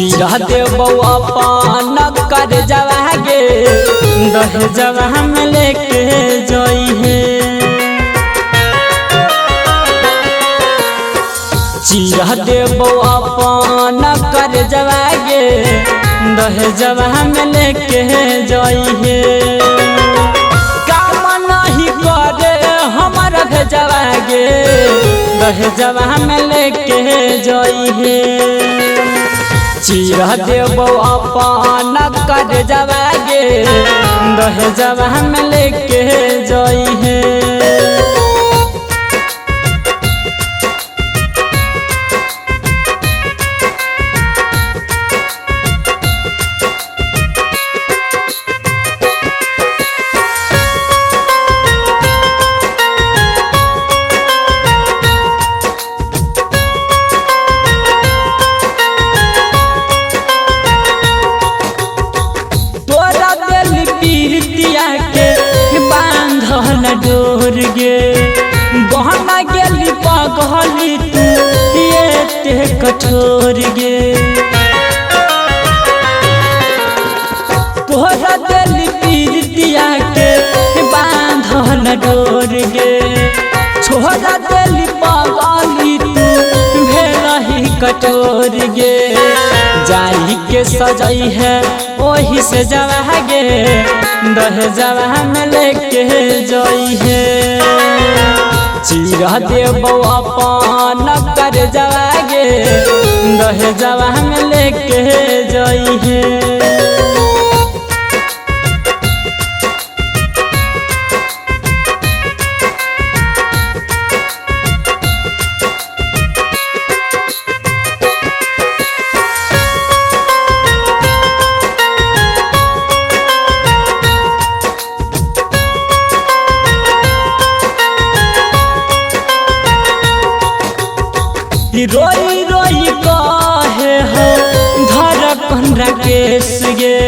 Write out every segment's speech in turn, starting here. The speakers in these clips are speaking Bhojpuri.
चीरा देबो अपन कर जवागे दह जवा हम लेके जोई है। चीरा देबो अपन कर जवागे दह जवा हम लेके जोई है। काम नहीं करे हमारा भेजवागे दह जवा हम लेके जोई है। चीरा देबो अपन कर जवागे दह जवा हम लेके जोई है। डोर गे गहना गेली पगली तू ये कठोर गे तोहरा दिल पीरतिया के बांधल डोर गे छोड़ा दिल पगली तू भेलही कठोर गे। जाई के सजाई है वही से जवागे दह जवा में लेके जोई है। चीरा देबो अपन कर जवागे दह जवा में लेके जोई है। रोई रोई कहे हो धड़कन राकेश गे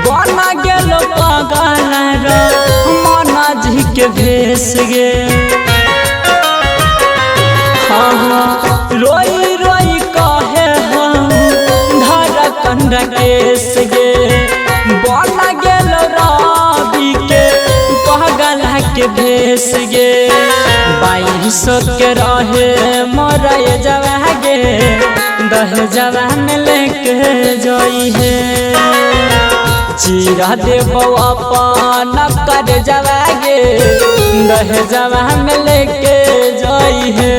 बना गेलो पागल मना जी के भेस गे। हाँ रोई रोई कहे हो धड़कन राकेश गे बना गेलो रवि के पागल के भेस गे। 2200 के रहे मोरा ये जवागे दह जवा में लेके जोई है। चीरा देबो अपन कर जवागे दह जवा में लेके जोई है।